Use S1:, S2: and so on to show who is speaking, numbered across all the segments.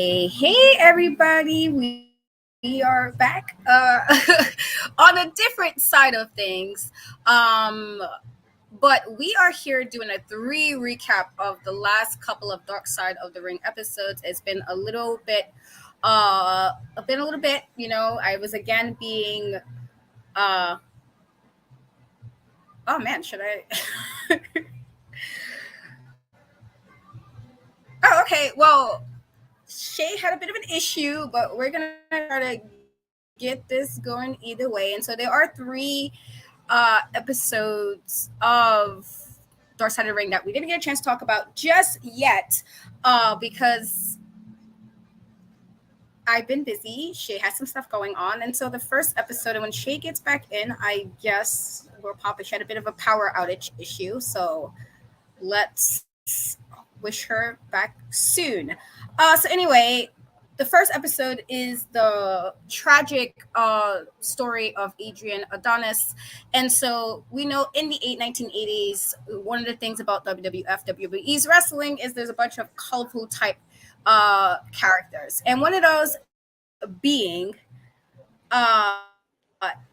S1: Hey, everybody. We are back on a different side of things. Um, but we are here doing a three recap of the last couple of Dark Side of the Ring episodes. It's been a little bit, I was again being, uh, oh man, should I? Oh, okay. Well, Shay had a bit of an issue, but we're gonna try to get this going either way. And so there are three episodes of Dark Side of the Ring that we didn't get a chance to talk about just yet, because I've been busy. Shay has some stuff going on, and so the first episode, and when Shay gets back in, I guess we'll pop. She had a bit of a power outage issue, so let's wish her back soon. So anyway, the first episode is the tragic story of Adrian Adonis. And so we know in the 1980s, one of the things about WWF, WWE's wrestling is there's a bunch of colorful type characters. And one of those being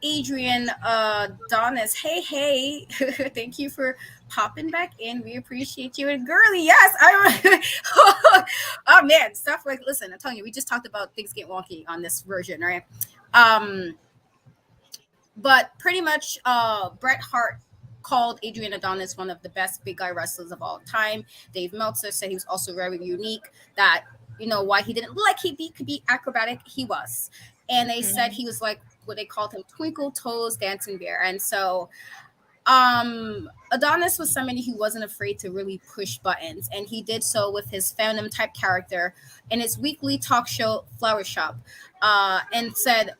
S1: Adrian Adonis. Hey, thank you for popping back in. We appreciate you. And girly, yes, I. Oh man, stuff like listen. I'm telling you, we just talked about things get wonky on this version, right? Um, but pretty much, Bret Hart called Adrian Adonis one of the best big guy wrestlers of all time. Dave Meltzer said he was also very unique. That why he didn't look like could be acrobatic. He was, and they said he was like what they called him twinkle toes dancing bear. And so Adonis was somebody who wasn't afraid to really push buttons, and he did so with his Phantom type character in his weekly talk show Flower Shop, and said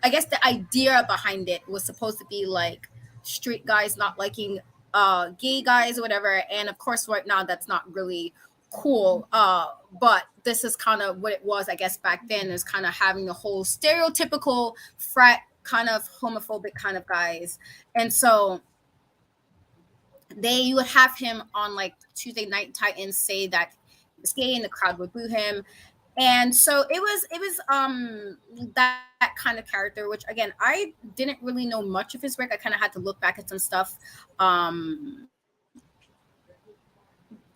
S1: I guess the idea behind it was supposed to be like street guys not liking gay guys or whatever, and of course right now that's not really cool, but this is kind of what it was, I guess, back then, is kind of having the whole stereotypical frat kind of homophobic kind of guys. And so you would have him on like Tuesday Night Titans say that he was gay and the crowd would boo him. And so it was that kind of character, which again I didn't really know much of his work. I kind of had to look back at some stuff to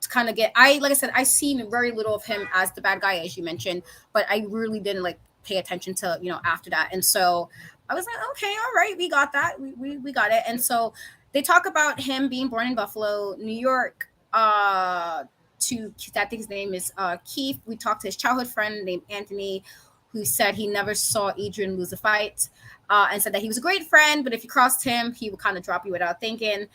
S1: kind of get like I said, I seen very little of him as the bad guy, as you mentioned, but I really didn't like pay attention to after that. And so I was like, okay, all right, we got that, we got it. And so they talk about him being born in Buffalo, New York. To I think his name is Keith. We talked to his childhood friend named Anthony, who said he never saw Adrian lose a fight, and said that he was a great friend, but if you crossed him, he would kind of drop you without thinking.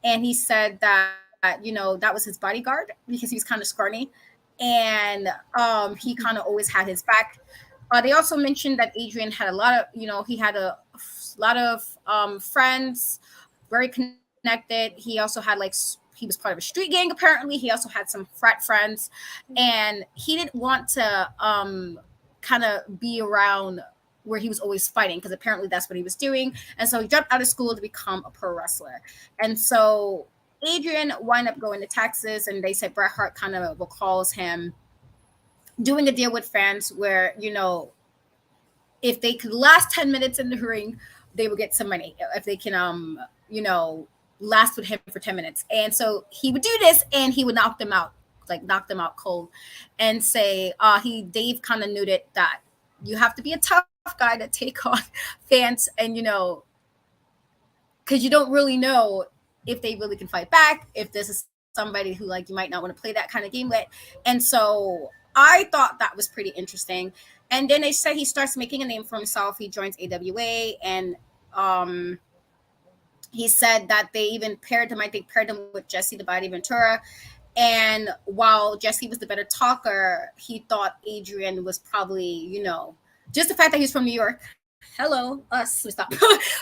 S1: And he said that that was his bodyguard because he was kind of scrawny, and he kind of always had his back. They also mentioned that Adrian had a lot of he had a lot of friends, very connected. He also had he was part of a street gang, apparently. He also had some frat friends, and he didn't want to kind of be around where he was always fighting, because apparently that's what he was doing. And so he dropped out of school to become a pro wrestler. And so Adrian wound up going to Texas, and they said Bret Hart kind of recalls him doing a deal with fans where, if they could last 10 minutes in the ring, they would get some money. If they can, last with him for 10 minutes. And so he would do this, and he would knock them out cold, and say Dave kind of noted that you have to be a tough guy to take on fans, and because you don't really know if they really can fight back, if this is somebody who like you might not want to play that kind of game with. And so I thought that was pretty interesting. And then they said he starts making a name for himself. He joins AWA, and he said that they even paired him with Jesse the Body Ventura. And while Jesse was the better talker, he thought Adrian was probably, just the fact that he's from New York. Hello, us. We stop.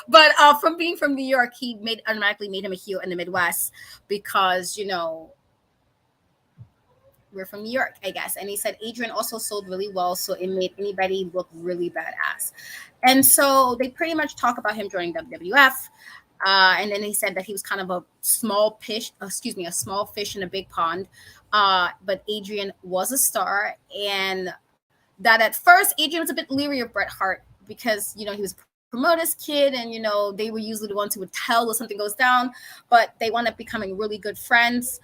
S1: But from being from New York, he automatically made him a heel in the Midwest because, we're from New York, I guess. And he said Adrian also sold really well, so it made anybody look really badass. And so they pretty much talk about him joining WWF. And then he said that he was kind of a small fish, a small fish in a big pond. But Adrian was a star, and that at first Adrian was a bit leery of Bret Hart because he was a promoter's kid, and they were usually the ones who would tell if something goes down, but they wound up becoming really good friends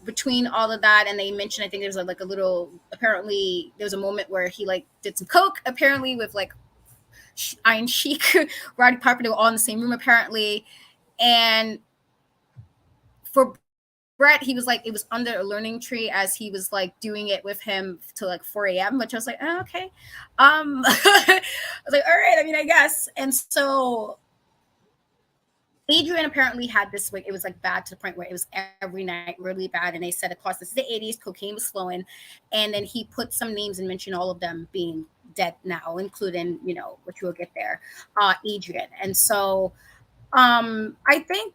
S1: between all of that. And they mentioned, I think there's like a little, apparently there was a moment where he like did some coke apparently with like Iron Sheik, Roddy Piper. They were all in the same room apparently, and for Bret, he was like, it was under a learning tree as he was like doing it with him till like 4 a.m., which I was like, oh, okay. I was like, all right, I mean, I guess. And so Adrian apparently had this, like, it was like bad to the point where it was every night really bad. And they said, of course, this is the 80s, cocaine was flowing. And then he put some names and mentioned all of them being dead now, including, which we'll get there, Adrian. And so I think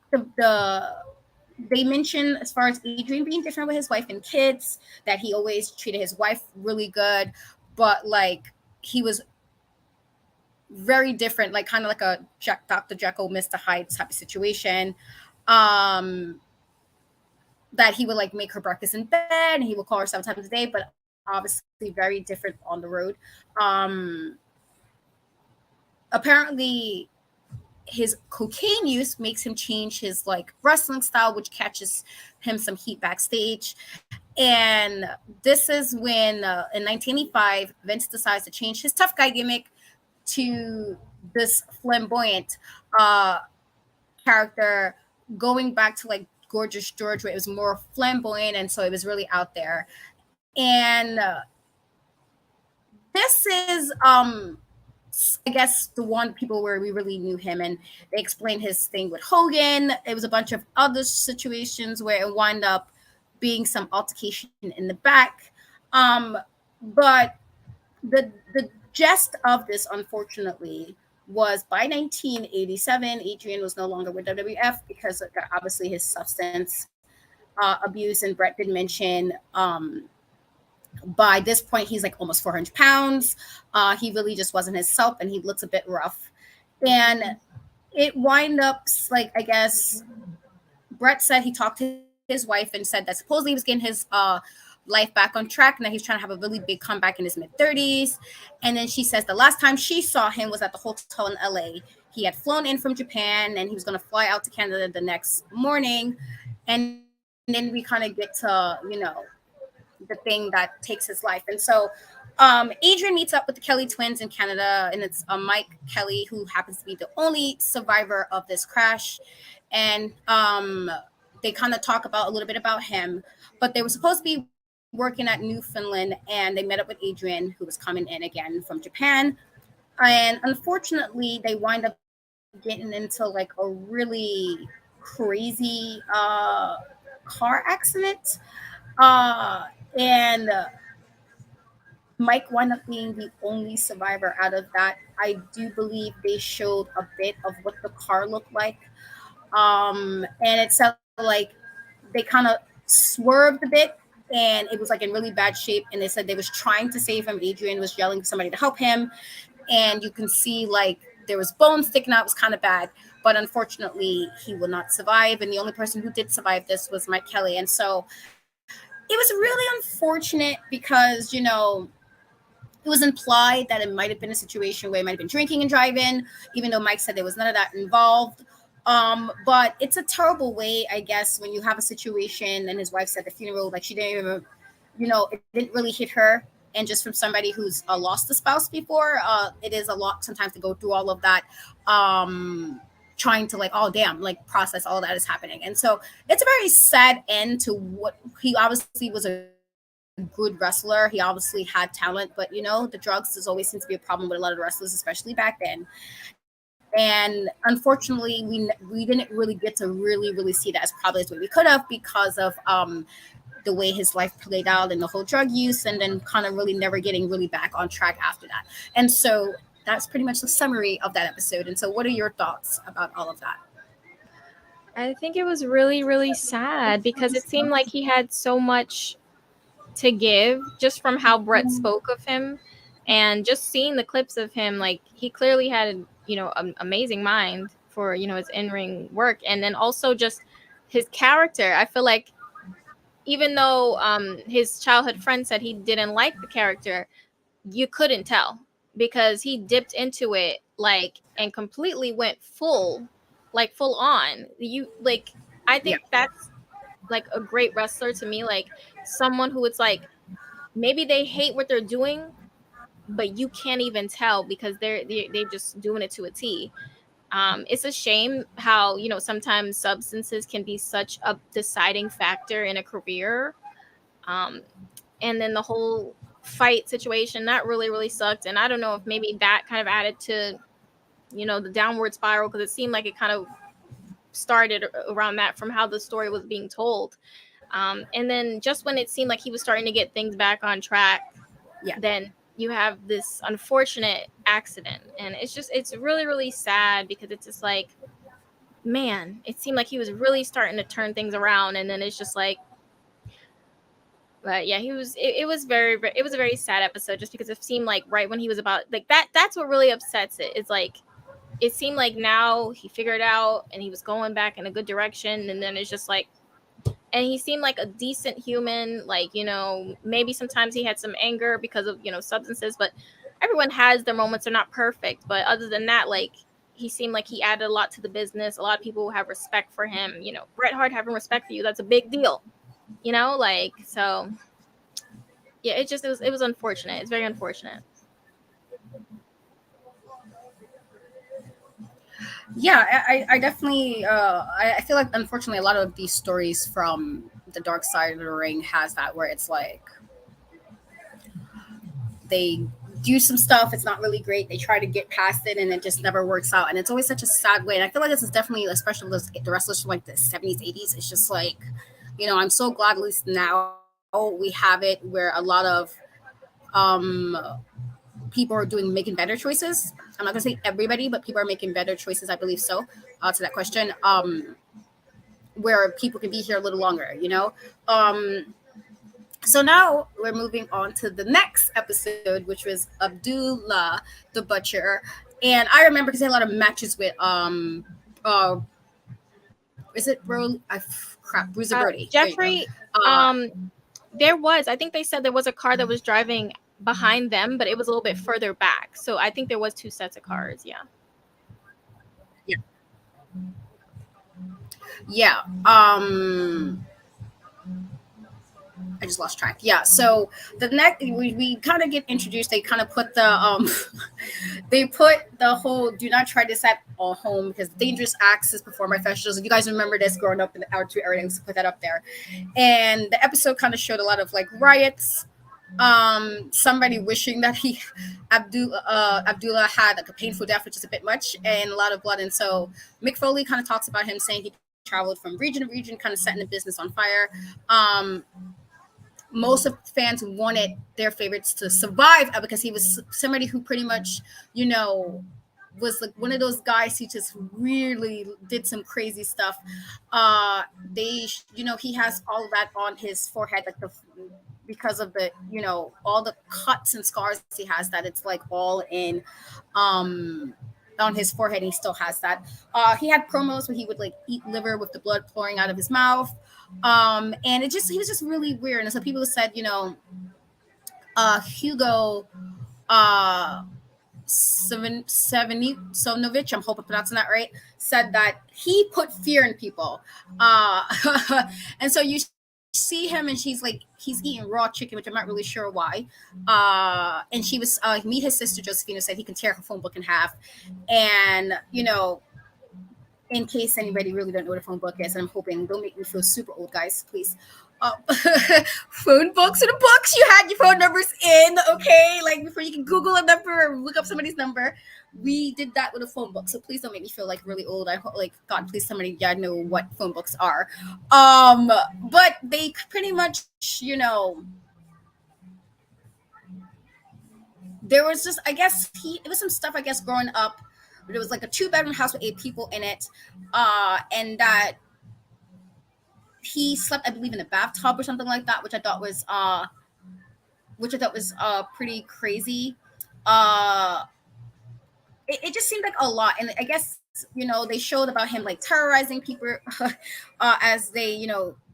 S1: they mentioned, as far as Adrian being different with his wife and kids, that he always treated his wife really good, but like he was very different, like kind of like a Dr. Jekyll, Mr. Hyde type of situation. That he would like make her breakfast in bed, and he would call her 7 times a day, but obviously very different on the road. Apparently his cocaine use makes him change his like wrestling style, which catches him some heat backstage. And this is when in 1985 Vince decides to change his tough guy gimmick to this flamboyant character, going back to like Gorgeous George, where it was more flamboyant, and so it was really out there. And this is I guess the one people where we really knew him, and they explained his thing with Hogan. It was a bunch of other situations where it wound up being some altercation in the back. But the gist of this, unfortunately, was by 1987, Adrian was no longer with WWF because of obviously his substance abuse, and Bret did mention by this point he's like almost 400 pounds. He really just wasn't himself, and he looks a bit rough. And it wind up like, I guess Bret said he talked to his wife and said that supposedly he was getting his life back on track, and that he's trying to have a really big comeback in his mid-30s. And then she says the last time she saw him was at the hotel in LA. He had flown in from Japan, and he was going to fly out to Canada the next morning. And then we kind of get to the thing that takes his life. And so Adrian meets up with the Kelly twins in Canada, and it's Mike Kelly, who happens to be the only survivor of this crash. And they kind of talk about a little bit about him, but they were supposed to be working at Newfoundland, and they met up with Adrian, who was coming in again from Japan. And unfortunately, they wind up getting into like a really crazy car accident. And Mike wound up being the only survivor out of that. I do believe they showed a bit of what the car looked like. And it sounded like they kind of swerved a bit, and it was like in really bad shape. And they said they was trying to save him. Adrian was yelling for somebody to help him. And you can see like there was bones sticking out. It was kind of bad. But unfortunately, he will not survive. And the only person who did survive this was Mike Kelly. And so it was really unfortunate because, it was implied that it might have been a situation where he might have been drinking and driving, even though Mike said there was none of that involved. But it's a terrible way, I guess, when you have a situation, and his wife said at the funeral, like she didn't even, it didn't really hit her. And just from somebody who's lost a spouse before, it is a lot sometimes to go through all of that, trying to like, oh, damn, like process all that is happening. And so it's a very sad end to what he obviously was a good wrestler. He obviously had talent, but the drugs does always seem to be a problem with a lot of wrestlers, especially back then. And unfortunately, we didn't really get to really see that as probably as way we could have, because of the way his life played out and the whole drug use, and then kind of really never getting really back on track after that. And so that's pretty much the summary of that episode. And so what are your thoughts about all of that?
S2: I think it was really, really sad because it seemed like he had so much to give just from how Bret spoke of him, and just seeing the clips of him. Like, he clearly had, an amazing mind for, his in-ring work. And then also just his character. I feel like even though his childhood friend said he didn't like the character, you couldn't tell because he dipped into it like and completely went full on. I
S1: Yeah.
S2: think that's like a great wrestler to me, like someone who it's like maybe they hate what they're doing, but you can't even tell because they're just doing it to a T. It's a shame how sometimes substances can be such a deciding factor in a career. Um, and then the whole fight situation that really sucked, and I don't know if maybe that kind of added to the downward spiral because it seemed like it kind of started around that from how the story was being told. And then just when it seemed like he was starting to get things back on track,
S1: Yeah.
S2: then you have this unfortunate accident, and it's really sad because it's just like, man, it seemed like he was really starting to turn things around, and then it's just like, but yeah, it was it was a very sad episode just because it seemed like right when he was about like that's what really upsets it. It's like it seemed like now he figured out and he was going back in a good direction, and then it's just like, and he seemed like a decent human, like maybe sometimes he had some anger because of substances, but everyone has their moments. They're not perfect, but other than that, like he seemed like he added a lot to the business. A lot of people have respect for him. Bret Hart having respect for you, that's a big deal. Like, so yeah, it was unfortunate. It's very unfortunate.
S1: Yeah, I definitely I feel like unfortunately a lot of these stories from the dark side of the ring has that where it's like they do some stuff, it's not really great, they try to get past it and it just never works out, and it's always such a sad way. And I feel like this is definitely, especially the wrestlers from like the 70s, 80s, it's just like, I'm so glad at least now we have it where a lot of um people are making better choices. I'm not gonna say everybody, but people are making better choices, I believe so. To that question, where people can be here a little longer, so now we're moving on to the next episode, which was Abdullah the Butcher. And I remember because he had a lot of matches with is it Bro? Crap, Bruiser Brody. There you go.
S2: Jeffrey,
S1: Uh,
S2: um, I think they said there was a car that was driving behind them, but it was a little bit further back. So I think there was two sets of cars. Yeah.
S1: yeah, yeah. I just lost track. Yeah. So the next we kind of get introduced. They kind of put the they put the whole do not try this at home because dangerous acts is performed by professionals. If you guys remember this growing up in our two areas, put that up there. And the episode kind of showed a lot of like riots. Somebody wishing that Abdullah had like a painful death, which is a bit much, and a lot of blood. And so Mick Foley kind of talks about him saying he traveled from region to region, kind of setting the business on fire. Um, Most of the fans wanted their favorites to survive because he was somebody who pretty much, you know, was like one of those guys who just really did some crazy stuff. He has all of that on his forehead, like because of the, all the cuts and scars he has. That it's like all in, um, on his forehead. He still has that. He had promos where he would like eat liver with the blood pouring out of his mouth. And he was just really weird. And so people said, Hugo uh Sonovich, I'm hoping I'm pronouncing that right, said that he put fear in people. Uh and so you see him and he's eating raw chicken, which I'm not really sure why. And she was meet his sister Josephina said he can tear her phone book in half. And in case anybody really don't know what a phone book is, and I'm hoping don't make me feel super old, guys, please. Uh, Phone books are the books you had your phone numbers in, okay? Like before you can Google a number or look up somebody's number. We did that with a phone book, so please don't make me feel like really old. I hope, like, God, please somebody know what phone books are. But they pretty much, there was just, I guess it was some stuff, I guess, growing up. There was like a 2-bedroom house with 8 people in it, and that he slept, I believe, in a bathtub or something like that, which I thought was pretty crazy. Uh, it just seemed like a lot, and I guess they showed about him like terrorizing people as they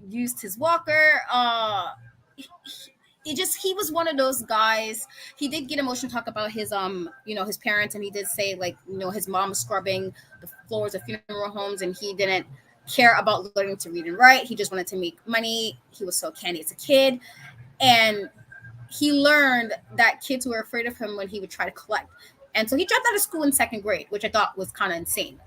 S1: used his walker. He was one of those guys. He did get emotional talk about his parents, and he did say like his mom was scrubbing the floors of funeral homes, and he didn't care about learning to read and write. He just wanted to make money. He was so candy as a kid, and he learned that kids were afraid of him when he would try to collect. And so he dropped out of school in second grade, which I thought was kind of insane.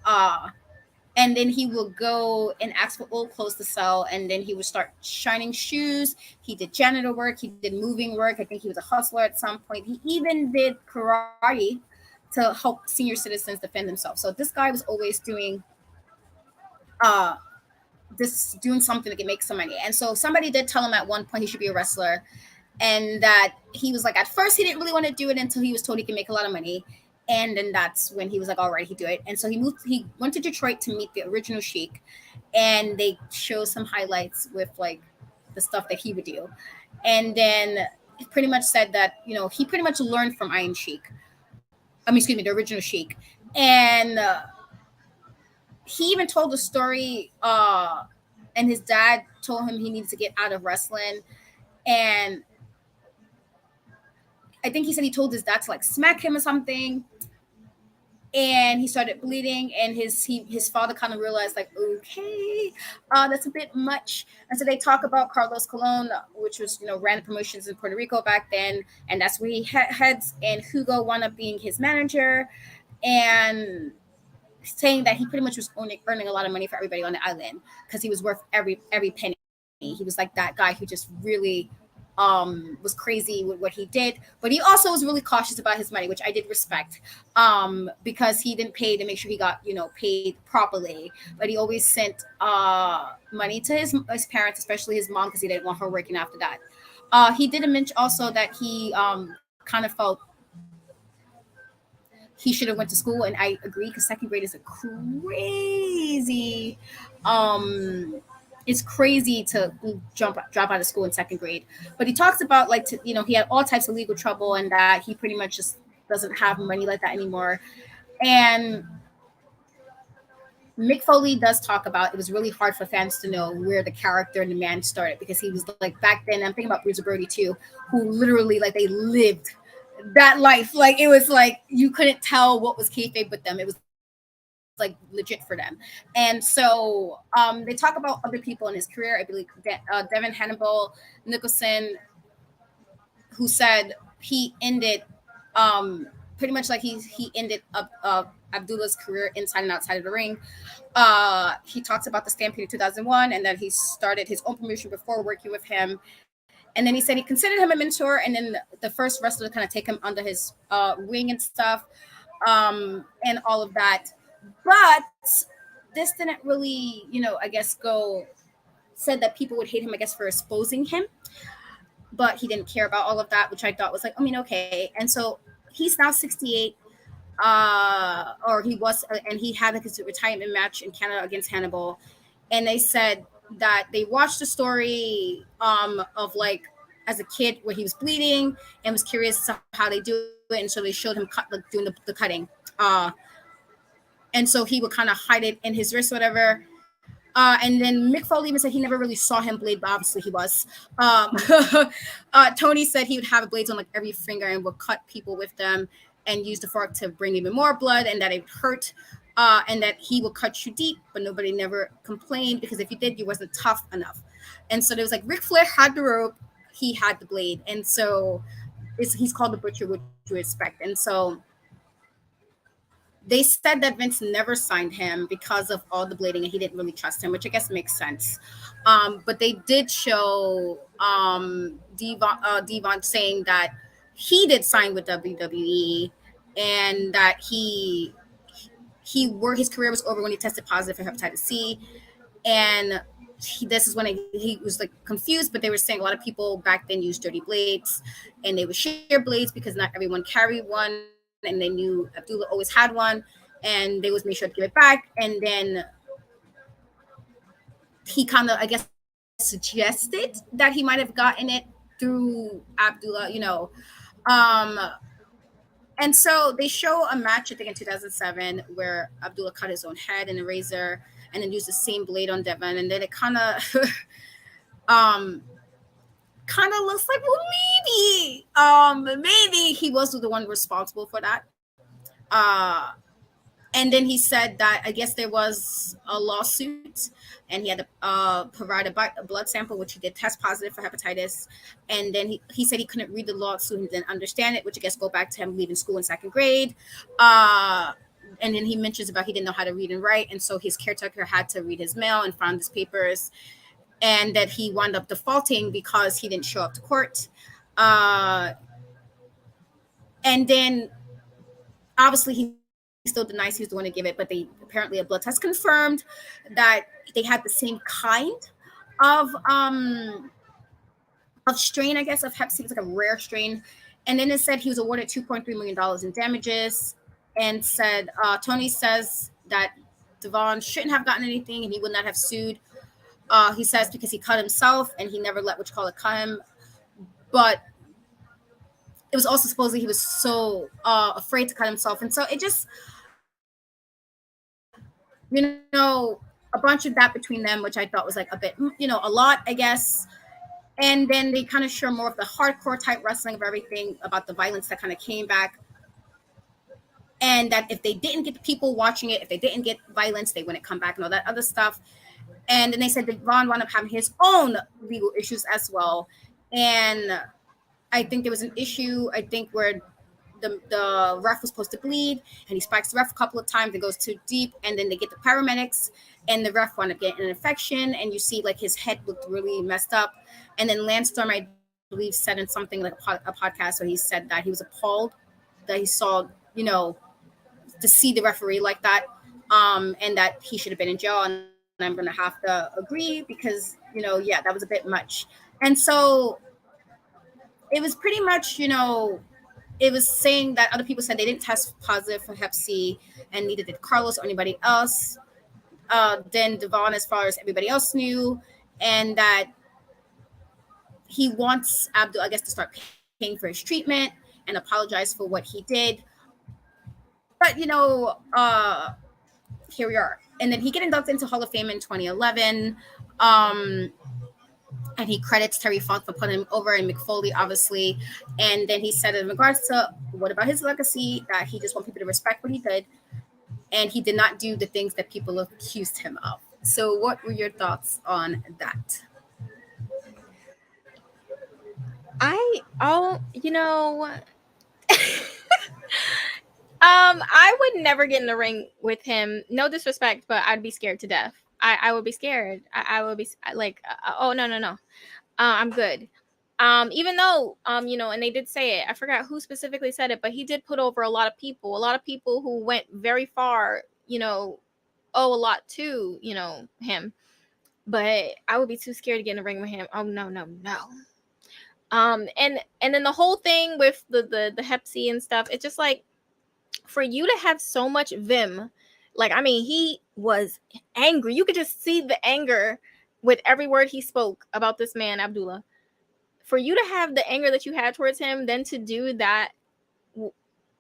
S1: And then he will go and ask for old clothes to sell, and then he would start shining shoes. He did janitor work, he did moving work. I think he was a hustler at some point. He even did karate to help senior citizens defend themselves. So this guy was always uh doing something to make some money. And so somebody did tell him at one point he should be a wrestler, and that he was like, at first he didn't really want to do it until he was told he can make a lot of money. And then that's when he was like, all right, he do it. And so he went to Detroit to meet the original Sheik, and they show some highlights with like the stuff that he would do. And then he pretty much said that he pretty much learned from Iron Sheik. I mean, excuse me, the original Sheik. And he even told the story, and his dad told him he needed to get out of wrestling. And I think he said he told his dad to like smack him or something, and he started bleeding. And his father kind of realized like, okay, that's a bit much. And so they talk about Carlos Colon, which was ran the promotions in Puerto Rico back then, and that's where he heads. And Hugo wound up being his manager, and saying that he pretty much was earning a lot of money for everybody on the island because he was worth every penny. He was like that guy who just really was crazy with what he did, but he also was really cautious about his money, which I did respect, because he didn't pay to make sure he got paid properly. But he always sent money to his parents, especially his mom, because he didn't want her working after that. He did mention also that he kind of felt he should have went to school, and I agree because second grade is a crazy it's crazy to drop out of school in second grade. But he talks about like he had all types of legal trouble, and that he pretty much just doesn't have money like that anymore. And Mick Foley does talk about it was really hard for fans to know where the character and the man started, because he was like back then. I'm thinking about Bruiser Brody too, who literally like they lived that life. Like it was like you couldn't tell what was kayfabe with them. It was like legit for them. And so they talk about other people in his career. I believe Devin Hannibal Nicholson, who said he ended pretty much like he ended up Abdullah's career inside and outside of the ring. He talks about the Stampede of 2001, and that he started his own promotion before working with him. And then he said he considered him a mentor, and then the first wrestler to kind of take him under his wing and stuff, and all of that. But this didn't really, I guess, go said that people would hate him, I guess, for exposing him, but he didn't care about all of that, which I thought was like, I mean, okay. And so he's now 68, or he was, and he had like his retirement match in Canada against Hannibal. And they said that they watched the story of like as a kid where he was bleeding and was curious to how they do it, and so they showed him doing the cutting. And so he would kind of hide it in his wrist, whatever. And then Mick Foley even said he never really saw him bleed, but obviously he was. Tony said he would have blades on like every finger and would cut people with them and use the fork to bring even more blood, and that it hurt. And that he will cut you deep, but nobody never complained, because if you did, you wasn't tough enough. And so there was like Ric Flair had the rope, he had the blade, and so he's called the Butcher, which you expect. And so they said that Vince never signed him because of all the blading, and he didn't really trust him, which I guess makes sense. But they did show Devon saying that he did sign with WWE, and that his career was over when he tested positive for hepatitis C. And this is when he was like confused, but they were saying a lot of people back then used dirty blades, and they would share blades because not everyone carried one, and they knew Abdullah always had one, and they always made sure to give it back. And then he kind of, I guess, suggested that he might have gotten it through Abdullah, um And so they show a match, I think in 2007, where Abdullah cut his own head in a razor and then used the same blade on Devon. And then it um, kind of looks like, well, maybe he was the one responsible for that. Uh, and then he said that I guess there was a lawsuit, and he had to provide a blood sample, which he did test positive for hepatitis. And then he said he couldn't read the lawsuit and didn't understand it, which I guess go back to him leaving school in second grade. Uh, and then he mentions about he didn't know how to read and write, and so his caretaker had to read his mail and find his papers, and that he wound up defaulting because he didn't show up to court. Uh, and then obviously he still denies he was the one to give it, but they apparently a blood test confirmed that they had the same kind of strain, I guess, of Hep C. It's like a rare strain. And then it said he was awarded $2.3 million in damages, and said Tony says that Devon shouldn't have gotten anything and he would not have sued. He says because he cut himself and he never let cut him. But it was also supposedly he was so afraid to cut himself, and so it just, a bunch of that between them, which I thought was like a bit, a lot, I guess. And then they kind of show more of the hardcore type wrestling of everything about the violence that kind of came back, and that if they didn't get the people watching it, if they didn't get violence, they wouldn't come back and all that other stuff. And then they said that Vaughn wound up having his own legal issues as well. And I think there was an issue, I think, where the ref was supposed to bleed, and he spikes the ref a couple of times. It goes too deep, and then they get the paramedics, and the ref wound up getting an infection, and you see like his head looked really messed up. And then Lance Storm, I believe, said in something like a podcast where he said that he was appalled that he saw, to see the referee like that, and that he should have been in jail. And I'm going to have to agree because, yeah, that was a bit much. And so it was pretty much, it was saying that other people said they didn't test positive for Hep C, and neither did Carlos or anybody else. Then Devon, as far as everybody else knew, and that he wants Abdul, I guess, to start paying for his treatment and apologize for what he did. But here we are. And then he get inducted into Hall of Fame in 2011. Um, and he credits Terry Funk for putting him over, and McFoley, obviously. And then he said, in regards to what about his legacy, that he just want people to respect what he did, and he did not do the things that people accused him of. So, what were your thoughts on that?
S2: I would never get in the ring with him. No disrespect, but I'd be scared to death. I would be scared. I would be like, oh, no. I'm good. Even though, and they did say it. I forgot who specifically said it, but he did put over a lot of people who went very far, owe a lot to, him. But I would be too scared to get in the ring with him. Oh, no. And then the whole thing with the Hep C and stuff, it's just like, for you to have so much vim, like, I mean, he was angry. You could just see the anger with every word he spoke about this man, Abdullah. For you to have the anger that you had towards him, then to do that,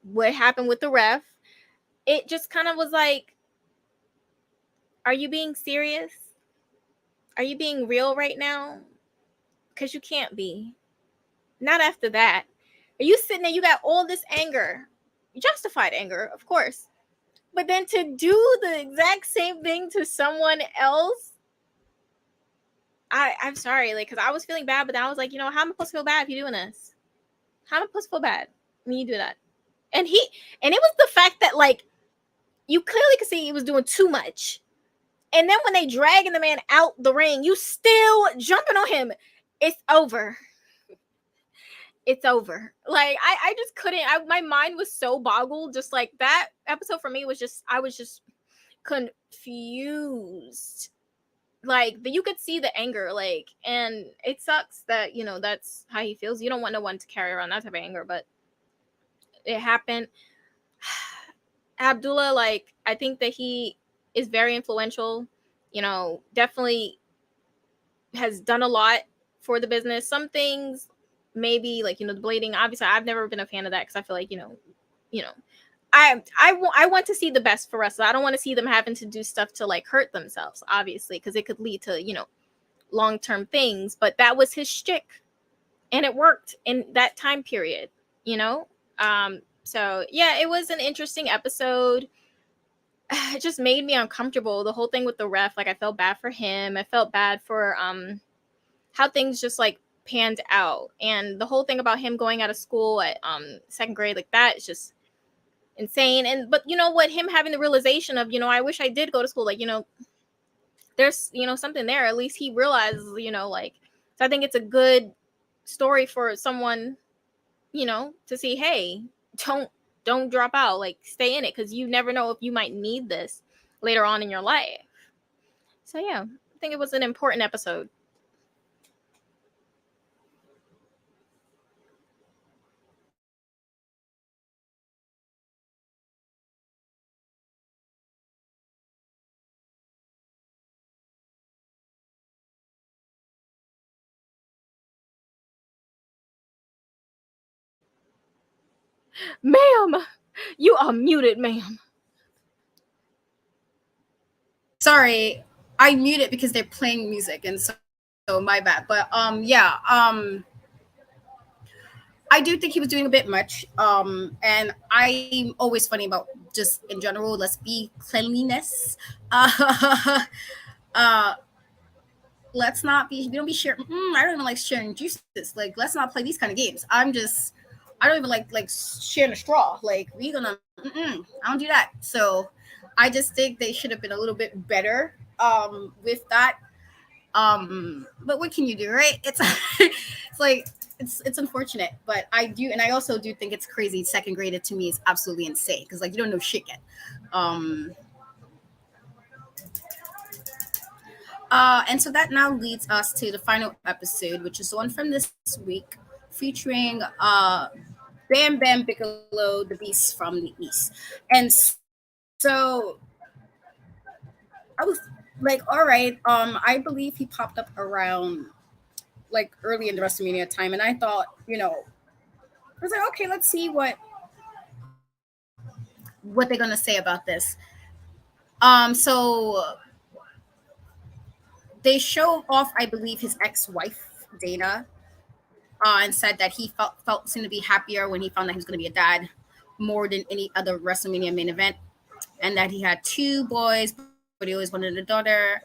S2: what happened with the ref, it just kind of was like, are you being serious? Are you being real right now? Because you can't be. Not after that. Are you sitting there, you got all this anger, justified anger, of course. But then to do the exact same thing to someone else, I'm sorry, like, because I was feeling bad, but then I was like, how am I supposed to feel bad if you're doing this? How am I supposed to feel bad when you do that? And it was the fact that, like, you clearly could see he was doing too much. And then when they dragging the man out the ring, you still jumping on him. It's over. It's over. Like, I just couldn't. My mind was so boggled. Just like that episode for me was just, I was just confused. Like, you could see the anger, like, and it sucks that, that's how he feels. You don't want no one to carry around that type of anger, but it happened. Abdullah, like, I think that he is very influential, definitely has done a lot for the business. Some things, maybe, like, the blading, obviously I've never been a fan of that, because I feel like, you know, I want to see the best for wrestlers. I don't want to see them having to do stuff to like hurt themselves, obviously, because it could lead to, long-term things. But that was his shtick, and it worked in that time period, you know. So yeah, it was an interesting episode. It just made me uncomfortable. The whole thing with the ref, like I felt bad for him. I felt bad for how things just like panned out, and the whole thing about him going out of school at second grade, like that is just insane. And but you know what, him having the realization of, I wish I did go to school, like, there's something there. At least he realizes, like, so I think it's a good story for someone, to see, hey, don't drop out, like stay in it, because you never know if you might need this later on in your life. So yeah, I think it was an important episode. Ma'am, you are muted, ma'am.
S1: Sorry, I muted because they're playing music, and so my bad. But yeah, I do think he was doing a bit much. And I'm always funny about just in general. Let's be cleanliness. Uh, let's not be. We don't be sharing. I don't even like sharing juices. Like, let's not play these kind of games. I don't even like sharing a straw. Like, we gonna. I don't do that. So, I just think they should have been a little bit better. With that. But what can you do, right? It's it's like it's unfortunate, but I do, and I also do think it's crazy. Second graded to me is absolutely insane because like you don't know shit yet. Um, and so that now leads us to the final episode, which is the one from this week, featuring Bam Bigelow, the Beast from the East. And so I was like, all right, I believe he popped up around like early in the WrestleMania time, and I thought, I was like, okay, let's see what they're gonna say about this. So they show off, I believe, his ex-wife Dana, and said that he felt seemed to be happier when he found that he was going to be a dad more than any other WrestleMania main event, and that he had two boys, but he always wanted a daughter.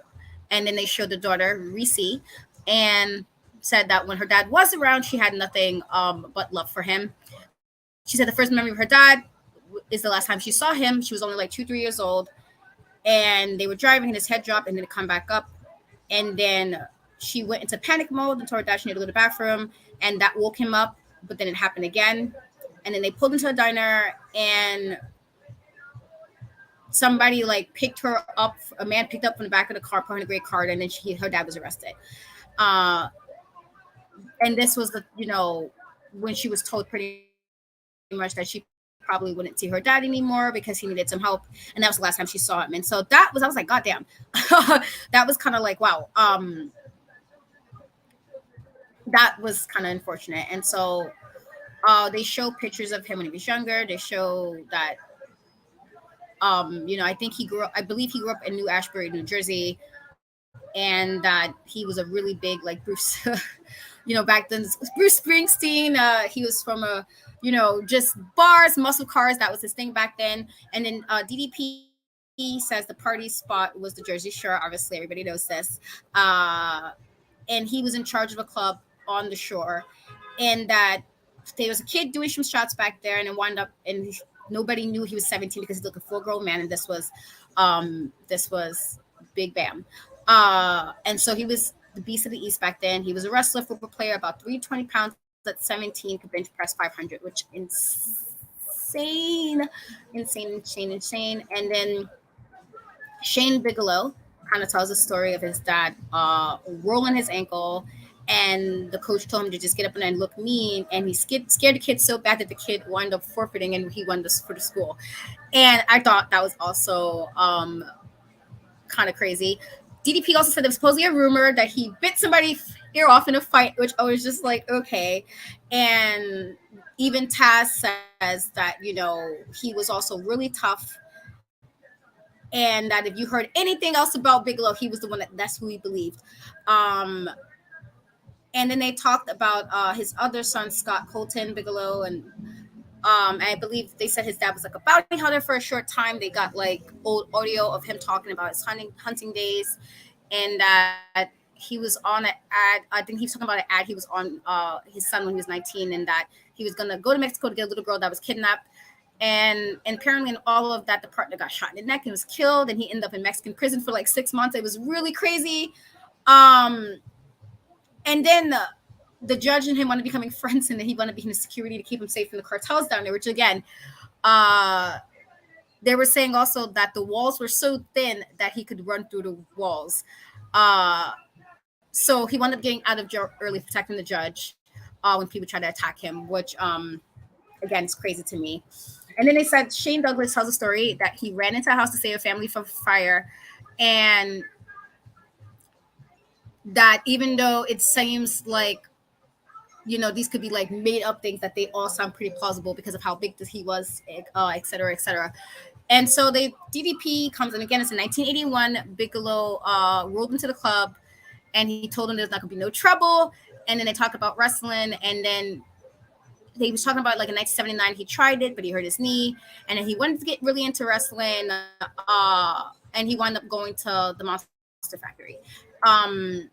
S1: And then they showed the daughter Reese, and said that when her dad was around, she had nothing but love for him. She said the first memory of her dad is the last time she saw him. She was only like 2-3 years old, and they were driving, and his head dropped, and then it come back up, and then she went into panic mode and told her dad she needed to go to the bathroom, and that woke him up. But then it happened again, and then they pulled into a diner, and somebody like picked her up. A man picked up from the back of the car, put her in a great card, and then her dad was arrested. Uh, and this was when she was told pretty much that she probably wouldn't see her dad anymore because he needed some help, and that was the last time she saw him. And so I was like, God damn, that was kind of like, wow. That was kind of unfortunate. And so they show pictures of him when he was younger. They show that I think I believe he grew up in New Ashbury, New Jersey, and that he was a really big like Bruce. Back then Bruce Springsteen. He was from just bars, muscle cars. That was his thing back then. And then DDP says the party spot was the Jersey Shore. Obviously, everybody knows this. And he was in charge of a club on the shore, and that there was a kid doing some shots back there, and it wound up, and nobody knew he was 17 because he's like a full-grown man, and this was Big Bam. And so he was the beast of the East back then. He was a wrestler, football player, about 320 pounds at 17, could bench press 500, which insane. And then Shane Bigelow kind of tells the story of his dad rolling his ankle, and the coach told him to just get up and look mean, and he scared the kid so bad that the kid wound up forfeiting, and he won this for the school. And I thought that was also kind of crazy. DDP also said there was supposedly a rumor that he bit somebody ear off in a fight, which I was just like, okay. And even Taz says that, he was also really tough, and that if you heard anything else about Bigelow, he was the one that's who he believed. Um, and then they talked about his other son, Scott Colton Bigelow, and I believe they said his dad was like a bounty hunter for a short time. They got like old audio of him talking about his hunting days, and that he was on an ad. I think he was talking about an ad. He was on his son when he was 19, and that he was gonna go to Mexico to get a little girl that was kidnapped. And apparently in all of that, the partner got shot in the neck and was killed, and he ended up in Mexican prison for like 6 months. It was really crazy. Um, and then the judge and him wanted to becoming friends, and then he wanted to be his security to keep him safe from the cartels down there. Which again, uh, they were saying also that the walls were so thin that he could run through the walls. Uh, so he wound up getting out of jail early, protecting the judge when people tried to attack him, which again is crazy to me. And then they said Shane Douglas tells a story that he ran into a house to save a family from fire, and that even though it seems like these could be like made up things, that they all sound pretty plausible because of how big this he was, et cetera, et cetera. And so they DDP comes, and again it's in 1981. Bigelow rolled into the club, and he told him there's not gonna be no trouble. And then they talk about wrestling, and then he was talking about like in 1979 he tried it, but he hurt his knee, and then he wanted to get really into wrestling, and he wound up going to the Monster Factory. Um,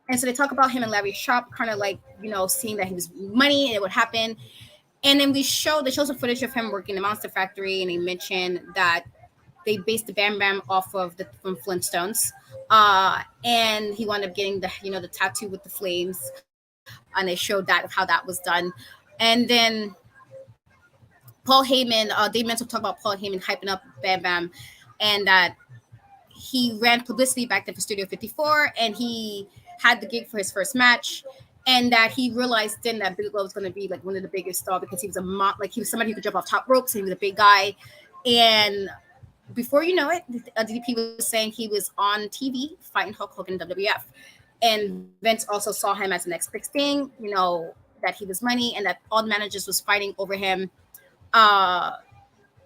S1: and so they talk about him and Larry Sharp, kind of like seeing that he was money and it would happen. And then they show some footage of him working in the Monster Factory, and they mentioned that they based the Bam Bam off of the from Flintstones. And he wound up getting the tattoo with the flames, and they showed that of how that was done. And then Paul Heyman, Dave Mental talked about Paul Heyman hyping up Bam Bam, and that he ran publicity back then for Studio 54, and he had the gig for his first match, and that he realized then that Bigelow was going to be like one of the biggest stars because he was like he was somebody who could jump off top ropes, and he was a big guy. And before you know it, DDP was saying he was on TV fighting Hulk Hogan in WWF, and Vince also saw him as the next big thing. That he was money, and that all the managers was fighting over him. Uh,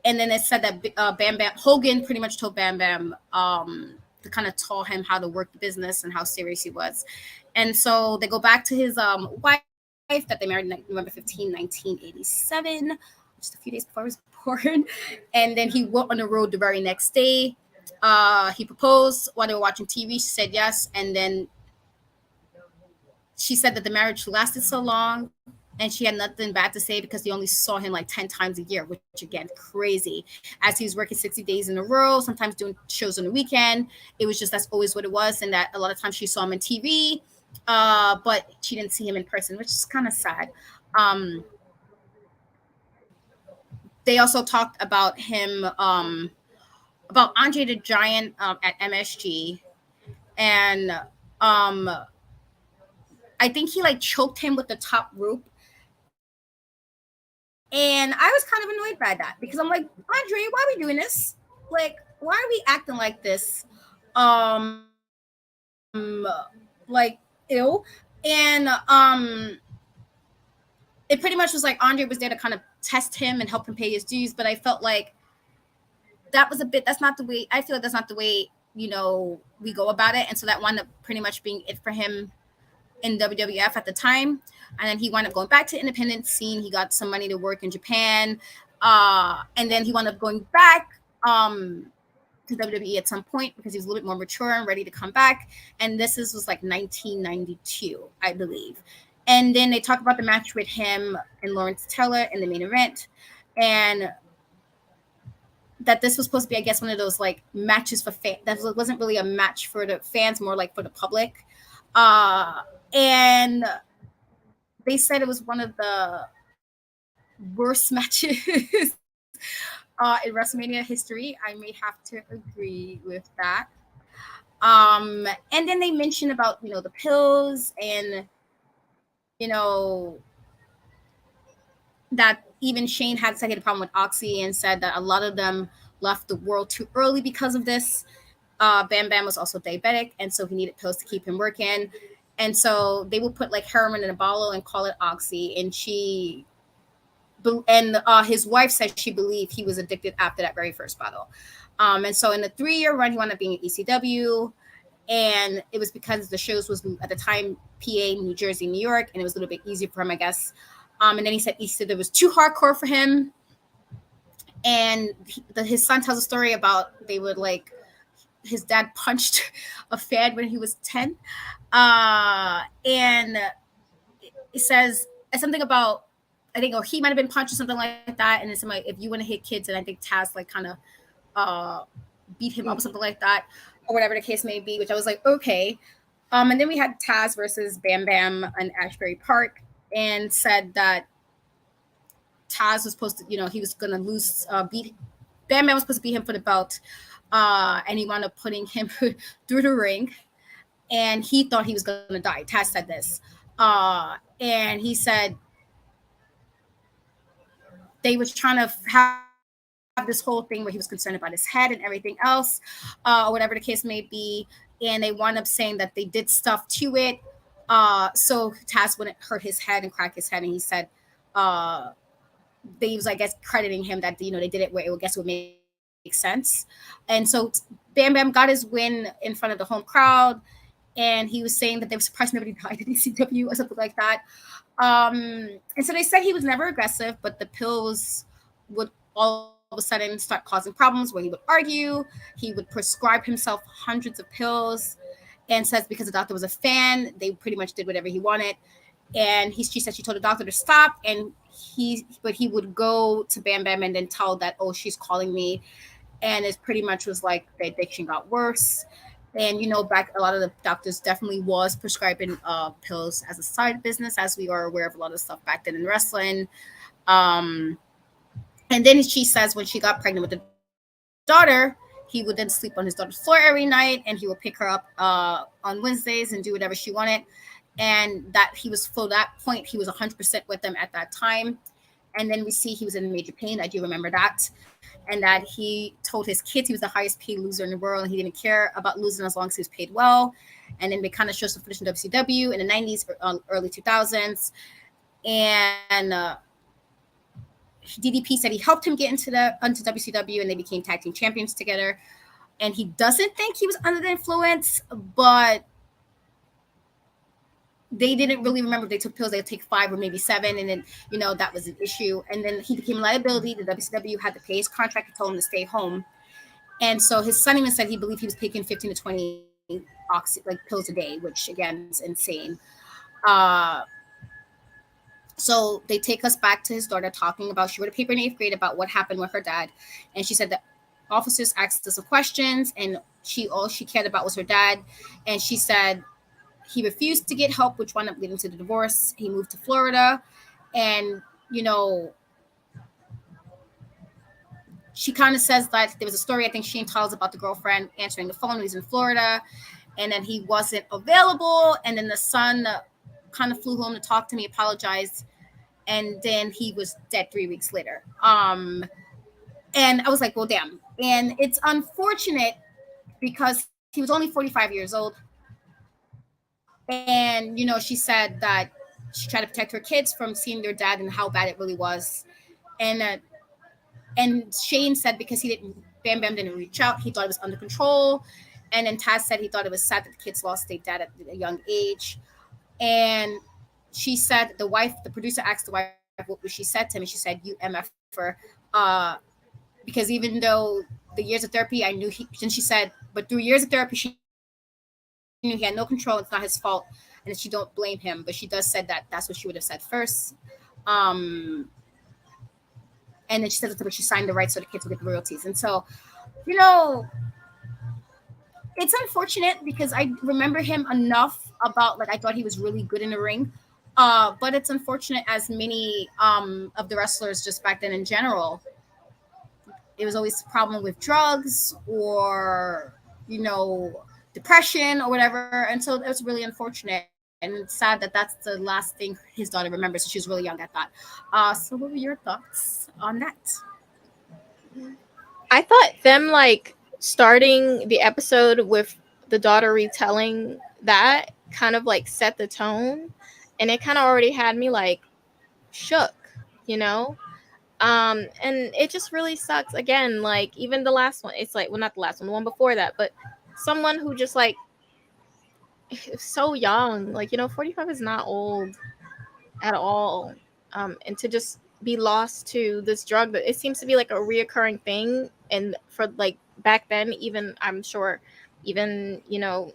S1: and then it said that Bam Bam Hogan pretty much told Bam Bam to kind of taught him how to work the business and how serious he was. And so they go back to his wife that they married November 15, 1987, just a few days before I was born. And then he went on the road the very next day. He proposed while they were watching TV. She said yes. And then she said that the marriage lasted so long, and she had nothing bad to say because they only saw him like 10 times a year, which again, crazy. As he was working 60 days in a row, sometimes doing shows on the weekend. It was just, that's always what it was. And that a lot of times she saw him on TV, but she didn't see him in person, which is kind of sad. Um, they also talked about Andre the Giant at MSG. And um, I think he like choked him with the top rope. And I was kind of annoyed by that because I'm like, Andre, why are we doing this? Like, why are we acting like this? Like, ew. And it pretty much was like Andre was there to kind of test him and help him pay his dues. But I felt like that's not the way. I feel like that's not the way we go about it. And so that wound up pretty much being it for him in WWF at the time. And then he wound up going back to the independent scene. He got some money to work in Japan. And then he wound up going back to WWE at some point because he was a little bit more mature and ready to come back. And was like 1992, I believe. And then they talk about the match with him and Lawrence Taylor in the main event. And that this was supposed to be, I guess, one of those like matches for fans. That wasn't really a match for the fans, more like for the public. And they said it was one of the worst matches in WrestleMania history. I may have to agree with that. And then they mentioned about the pills, and that even Shane had said he had a problem with Oxy, and said that a lot of them left the world too early because of this. Bam Bam was also diabetic, and so he needed pills to keep him working. And so they would put like heroin in a bottle and call it oxy. And his wife said she believed he was addicted after that very first bottle. And so in the 3-year run, he wound up being at ECW. And it was because the shows was at the time PA, New Jersey, New York, and it was a little bit easier for him, I guess. And then he said there was too hardcore for him. And his son tells a story about they would like his dad punched a fan when he was 10. And it says something about, I think, or he might have been punched or something like that. And it's like, if you want to hit kids, and I think Taz like kind of uh, beat him up or something like that, or whatever the case may be, which I was like, okay. And then we had Taz versus Bam Bam in Ashbury Park, and said that Taz was supposed to, he was going to beat Bam Bam was supposed to beat him for the belt. And he wound up putting him through the ring, and he thought he was going to die. Taz said this. And he said they was trying to have this whole thing where he was concerned about his head and everything else, or whatever the case may be. And they wound up saying that they did stuff to it, so Taz wouldn't hurt his head and crack his head. And he said, they was, I guess, crediting him that they did it where it would make sense. And so Bam Bam got his win in front of the home crowd, and he was saying that they were surprised nobody died in ECW or something like that. And so they said he was never aggressive, but the pills would all of a sudden start causing problems where he would argue. He would prescribe himself hundreds of pills, and says because the doctor was a fan, they pretty much did whatever he wanted. And she said she told the doctor to stop, and he would go to Bam Bam and then tell that, oh, she's calling me. And it pretty much was like the addiction got worse. And back, a lot of the doctors definitely was prescribing pills as a side business, as we are aware of a lot of stuff back then in wrestling. um and then she says when she got pregnant with the daughter, he would then sleep on his daughter's floor every night, and he would pick her up on Wednesdays and do whatever she wanted. And that he was, for that point, he was 100% with them at that time. And then we see he was in major pain. I do remember that. And that he told his kids he was the highest paid loser in the world, and he didn't care about losing as long as he was paid well. And then they kind of showed some footage in WCW in the 90s, early 2000s. And DDP said he helped him get into WCW, and they became tag team champions together. And he doesn't think he was under the influence, but they didn't really remember if they took pills. They would take 5 or maybe 7, and then that was an issue. And then he became a liability. The WCW had to pay his contract and told him to stay home. And so his son even said he believed he was taking 15 to 20 pills a day, which again is insane. Uh, so they take us back to his daughter talking about, she wrote a paper in 8th grade about what happened with her dad. And she said that officers asked her some questions, and all she cared about was her dad. And she said he refused to get help, which wound up leading to the divorce. He moved to Florida, and she kind of says that there was a story, I think Shane tells, about the girlfriend answering the phone when he's in Florida, and then he wasn't available. And then the son kind of flew home to talk to me, apologized, and then he was dead 3 weeks later. And I was like, well, damn. And it's unfortunate because he was only 45 years old. And she said that she tried to protect her kids from seeing their dad and how bad it really was. And Shane said because Bam Bam didn't reach out, he thought it was under control. And then Taz said he thought it was sad that the kids lost their dad at a young age. And she said the producer asked the wife what she said to him, and she said, "You MFer," because even though the years of therapy, I knew and she said, but through years of therapy, she knew he had no control. It's not his fault, and that she don't blame him. But she does said that that's what she would have said first. And then she said that she signed the rights so the kids would get the royalties. And so, it's unfortunate because I remember him enough about, like, I thought he was really good in the ring. But it's unfortunate, as many of the wrestlers just back then in general, it was always a problem with drugs or, depression or whatever. And so it was really unfortunate. And it's sad that that's the last thing his daughter remembers. So she was really young at that. So what were your thoughts on that?
S2: I thought them starting the episode with the daughter retelling that kind of like set the tone, and it kind of already had me like shook, you know. And it just really sucks. Again, like even the last one, it's like, well, not the last one, the one before that, but someone who just like so young, like, you know, 45 is not old at all. And to just be lost to this drug that it seems to be like a reoccurring thing, and for like back then, even I'm sure, even, you know,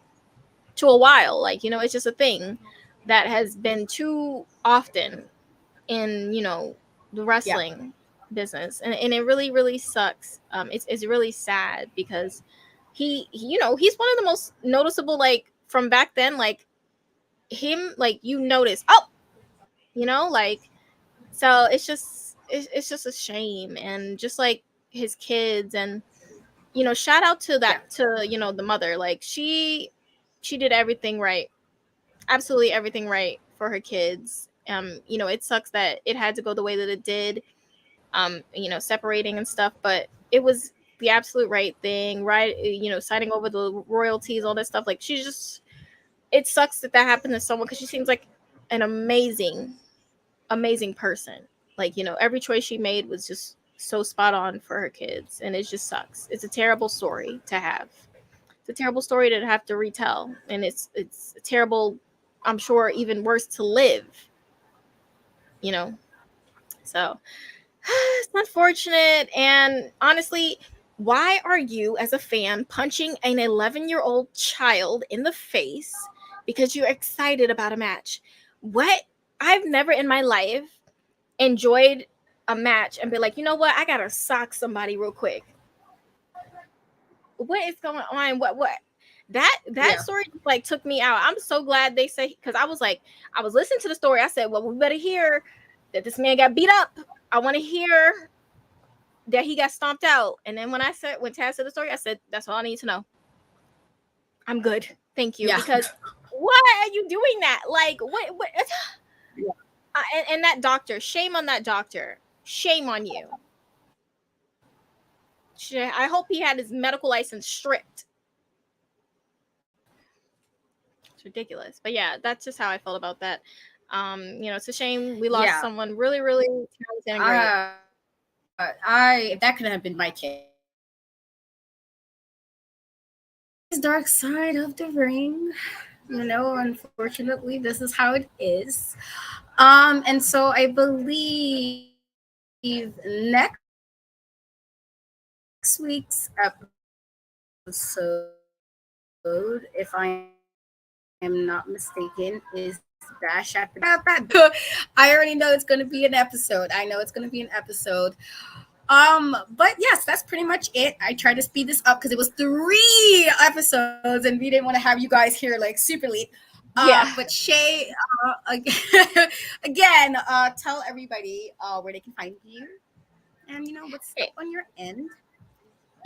S2: to a while, like, you know, it's just a thing that has been too often in, you know, the
S1: Yeah.
S2: wrestling business. And it really really sucks. It's really sad because you know, he's one of the most noticeable, like from back then, like him, like you notice, oh, you know, like, so it's just a shame. And just like his kids, and you know, shout out to that,
S1: Yeah.
S2: to, you know, the mother, like she did everything right, absolutely everything right for her kids. You know, it sucks that it had to go the way that it did, you know, separating and stuff, but it was the absolute right thing, right? You know, signing over the royalties, all that stuff. Like she just, it sucks that that happened to someone, because she seems like an amazing person. Like, you know, every choice she made was just so spot on for her kids, and it just sucks. It's a terrible story to have. It's a terrible story to have to retell, and it's a terrible, I'm sure even worse to live, you know. So it's unfortunate. And honestly, why are you as a fan punching an 11-year-old child in the face because you're excited about a match? What? I've never in my life enjoyed a match and be like, you know what, I gotta sock somebody real quick. What is going on? What that
S1: Yeah.
S2: story just like took me out. I'm so glad they say, because I was like, I was listening to the story. I said, well, we better hear that this man got beat up. I want to hear that he got stomped out. And then when Taz said the story, I said, that's all I need to know. I'm good. Thank you.
S1: Yeah.
S2: Because why are you doing that? Like, what and that doctor, shame on that doctor. Shame on you. I hope he had his medical license stripped. It's ridiculous. But yeah, that's just how I felt about that. You know, it's a shame we lost
S1: Yeah.
S2: someone really, really talented and great.
S1: I If that could have been my kid. Dark side of the ring. You know, unfortunately, this is how it is. And so I believe next week's episode, if I am not mistaken, is Bash after I already know it's going to be an episode. I know it's going to be an episode. But yes, that's pretty much it. I tried to speed this up because it was 3 episodes and we didn't want to have you guys here like super late. But
S2: Yeah.
S1: Shay, again, tell everybody where they can find you and what's up
S2: Okay.
S1: on your end.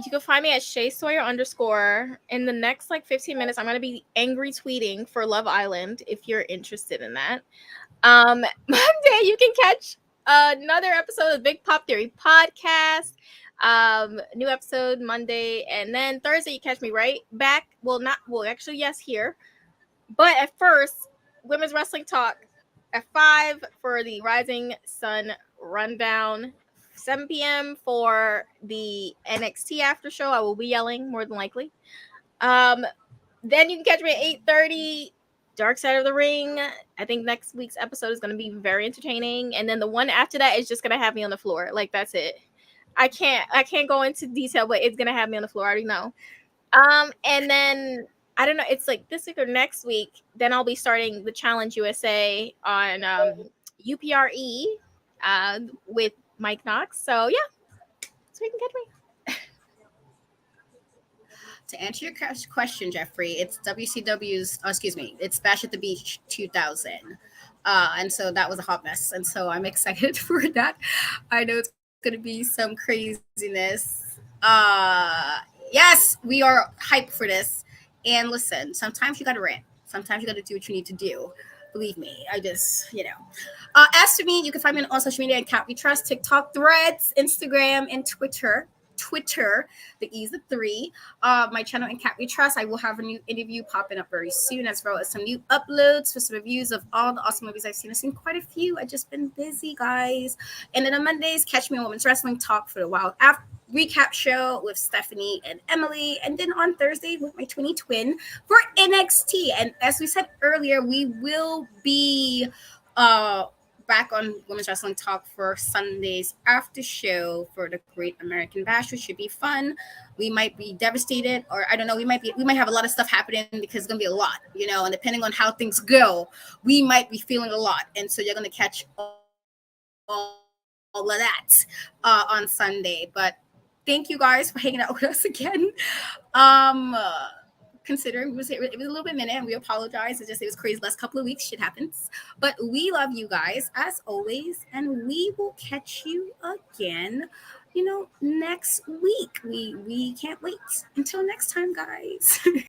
S2: You can find me at Shay Sawyer underscore. In the next like 15 minutes, I'm gonna be angry tweeting for Love Island if you're interested in that. Monday you can catch another episode of Big Pop Theory podcast. New episode Monday, and then Thursday you catch me right back. Well, not well, actually, yes, here. But at first, women's wrestling talk at 5 for the Rising Sun rundown. 7 p.m. for the NXT after show. I will be yelling more than likely. Um, then you can catch me at 8:30. Dark Side of the Ring. I think next week's episode is going to be very entertaining, and then the one after that is just going to have me on the floor. Like that's it. I can't go into detail, but it's going to have me on the floor. I already know. And then I don't know. It's like this week or next week. Then I'll be starting the Challenge USA on UPRE with Mike Knox. So yeah, so you can catch me.
S1: To answer your question, Jeffrey, it's WCW's. Oh, excuse me, it's Bash at the Beach 2000. And so that was a hot mess, and so I'm excited for that. I know it's going to be some craziness. Yes, we are hyped for this. And listen, sometimes you got to rant. Sometimes you got to do what you need to do. Believe me, I just. As to me, you can find me on all social media account we trust: TikTok, Threads, Instagram, and Twitter. Twitter. The E is the three. My channel in Cat We Trust. I will have a new interview popping up very soon, as well as some new uploads for some reviews of all the awesome movies I've seen. I've seen quite a few. I've just been busy, guys. And then on Mondays, catch me on Women's Wrestling Talk for the Wild After recap show with Stephanie and Emily, and then on Thursday with my twin for NXT. And as we said earlier, we will be back on Women's Wrestling Talk for Sunday's after show for the Great American Bash, which should be fun. We might be devastated, or I don't know, we might have a lot of stuff happening because it's gonna be a lot, and depending on how things go, we might be feeling a lot. And so you're gonna catch all of that on Sunday. But thank you guys for hanging out with us again. Um, uh, Considering it was a little bit minute, and we apologize. It was crazy last couple of weeks. Shit happens, but we love you guys as always, and we will catch you again. Next week. We can't wait until next time, guys.